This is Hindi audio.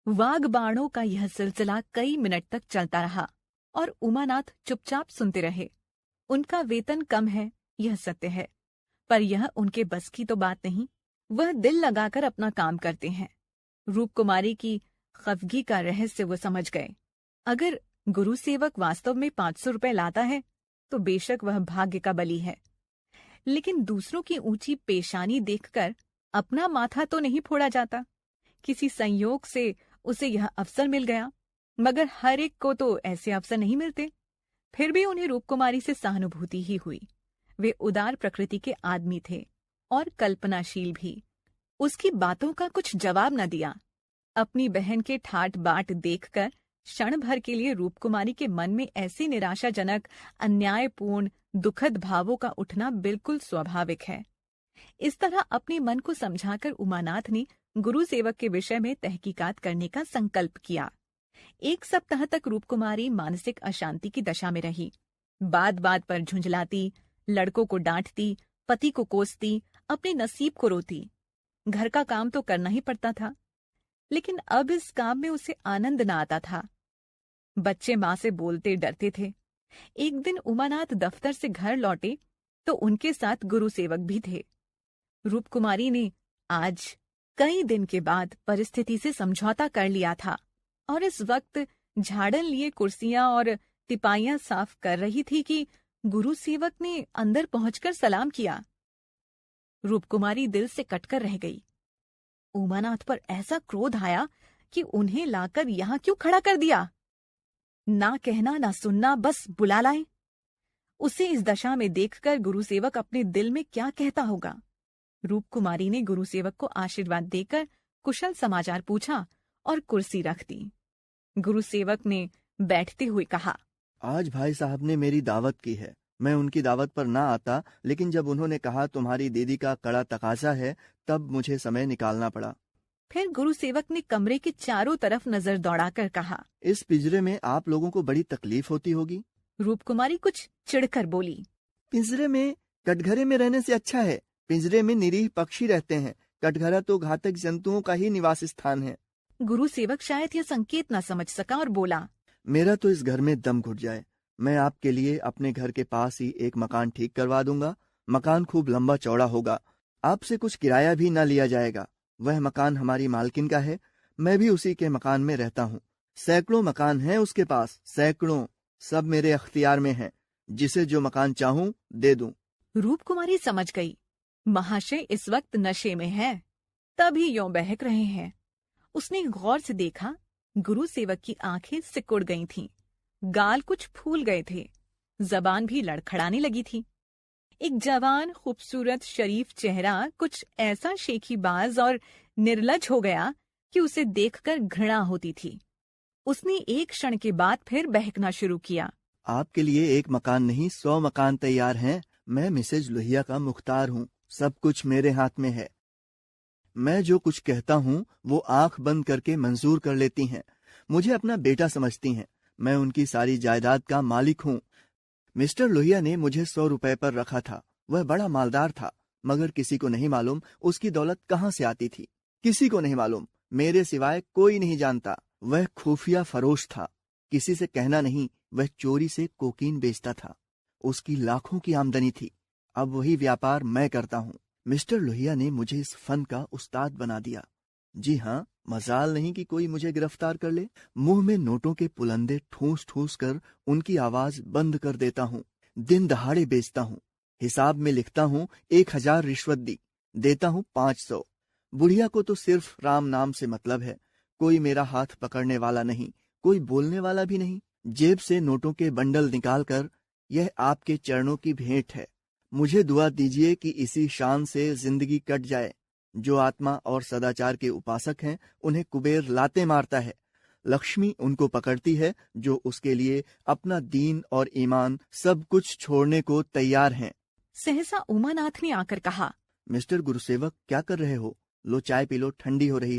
वाग्बाणों का यह सिलसिला कई मिनट तक चलता रहा और उमानाथ चुपचाप सुनते रहे। उनका वेतन कम है, यह सत्य है, पर यह उनके बस की तो बात नहीं। वह दिल लगाकर अपना काम करते हैं। रूपकुमारी की खफगी का रहस्य वो समझ गए। अगर गुरु सेवक वास्तव में 500 रुपए लाता है तो बेशक वह भाग्य का बली है, लेकिन दूसरों की ऊंची पेशानी देखकर अपना माथा तो नहीं फोड़ा जाता। किसी संयोग से उसे यह अवसर मिल गया, मगर हर एक को तो ऐसे अवसर नहीं मिलते। फिर भी उन्हें रूपकुमारी से सहानुभूति ही हुई। वे उदार प्रकृति के आदमी थे और कल्पनाशील भी। उसकी बातों का कुछ जवाब न दिया। अपनी बहन के ठाट बाट देखकर क्षण भर के लिए रूपकुमारी के मन में ऐसी निराशाजनक, अन्यायपूर्ण, दुखद भावों का उठना बिल्कुल स्वाभाविक है। इस तरह अपने मन को समझाकर उमानाथ ने गुरु सेवक के विषय में तहकीकात करने का संकल्प किया। 1 सप्ताह तक रूपकुमारी मानसिक अशांति की दशा में रही। बात बात पर झुंझलाती, लड़कों को डांटती, पति को कोसती, अपने नसीब को रोती। घर का काम तो करना ही पड़ता था, लेकिन अब इस काम में उसे आनंद न आता था। बच्चे माँ से बोलते डरते थे। एक दिन उमानाथ दफ्तर से घर लौटे तो उनके साथ गुरु सेवक भी थे। रूपकुमारी ने आज कई दिन के बाद परिस्थिति से समझौता कर लिया था और इस वक्त झाड़न लिए कुर्सियां और तिपाइयां साफ कर रही थी कि गुरु सेवक ने अंदर पहुंचकर सलाम किया। रूपकुमारी दिल से कटकर रह गई। उमानाथ पर ऐसा क्रोध आया कि उन्हें लाकर यहां क्यों खड़ा कर दिया। ना कहना ना सुनना, बस बुला लाए। उसे इस दशा में देखकर गुरुसेवक अपने दिल में क्या कहता होगा। रूपकुमारी ने गुरुसेवक को आशीर्वाद देकर कुशल समाचार पूछा और कुर्सी रख दी। गुरुसेवक ने बैठते हुए कहा, आज भाई साहब ने मेरी दावत की है। मैं उनकी दावत पर ना आता, लेकिन जब उन्होंने कहा तुम्हारी दीदी का कड़ा तकाजा है, तब मुझे समय निकालना पड़ा। फिर गुरुसेवक ने कमरे के चारों तरफ नजर दौड़ाकर कहा, इस पिंजरे में आप लोगों को बड़ी तकलीफ होती होगी। रूपकुमारी कुछ चिढ़कर बोली, पिंजरे में कटघरे में रहने से अच्छा है। पिंजरे में निरीह पक्षी रहते हैं, कटघरा तो घातक जंतुओं का ही निवास स्थान है। गुरुसेवक शायद यह संकेत न समझ सका और बोला, मेरा तो इस घर में दम घुट जाए। मैं आपके लिए अपने घर के पास ही एक मकान ठीक करवा दूंगा। मकान खूब लंबा चौड़ा होगा, आपसे कुछ किराया भी न लिया जाएगा। वह मकान हमारी मालकिन का है, मैं भी उसी के मकान में रहता हूँ। सैकड़ों मकान हैं उसके पास, सैकड़ों, सब मेरे अख्तियार में हैं। जिसे जो मकान चाहूं दे दूं। रूपकुमारी समझ गई, महाशय इस वक्त नशे में है, तभी यों बहक रहे हैं। उसने गौर से देखा, गुरुसेवक की आंखें सिकुड़ गई थीं, गाल कुछ फूल गए थे, जबान भी लड़खड़ाने लगी थी। एक जवान, खूबसूरत, शरीफ चेहरा कुछ ऐसा शेखीबाज और निर्लज हो गया कि उसे देखकर घृणा होती थी। उसने एक क्षण के बाद फिर बहकना शुरू किया। आपके लिए एक मकान नहीं, 100 मकान तैयार हैं। मैं मिसेज लोहिया का मुख्तार हूँ, सब कुछ मेरे हाथ में है। मैं जो कुछ कहता हूँ वो आंख बंद करके मंजूर कर लेती हैं। मुझे अपना बेटा समझती हैं। मैं उनकी सारी जायदाद का मालिक हूँ। मिस्टर लोहिया ने मुझे 100 रुपए पर रखा था। वह बड़ा मालदार था, मगर किसी को नहीं मालूम उसकी दौलत कहाँ से आती थी। किसी को नहीं मालूम, मेरे सिवाय कोई नहीं जानता। वह खुफिया फरोश था, किसी से कहना नहीं। वह चोरी से कोकीन बेचता था, उसकी लाखों की आमदनी थी। अब वही व्यापार मैं करता हूँ। मिस्टर लोहिया ने मुझे इस फन का उस्ताद बना दिया। जी हाँ, मजाल नहीं कि कोई मुझे गिरफ्तार कर ले। मुंह में नोटों के पुलंदे ठूस ठूस कर उनकी आवाज बंद कर देता हूँ। दिन दहाड़े बेचता हूँ। हिसाब में लिखता हूँ 1000 रिश्वत दी, देता हूँ 500। बुढ़िया को तो सिर्फ राम नाम से मतलब है। कोई मेरा हाथ पकड़ने वाला नहीं, कोई बोलने वाला भी नहीं। जेब से नोटों के बंडल निकालकर, यह आपके चरणों की भेंट है। मुझे दुआ दीजिए कि इसी शान से जिंदगी कट जाए। जो आत्मा और सदाचार के उपासक हैं, उन्हें कुबेर लाते मारता है। लक्ष्मी उनको पकड़ती है जो उसके लिए अपना दीन और ईमान सब कुछ छोड़ने को तैयार हैं। सहसा उमानाथ ने आकर कहा, मिस्टर गुरुसेवक, क्या कर रहे हो? लो चाय पी लो, ठंडी हो रही।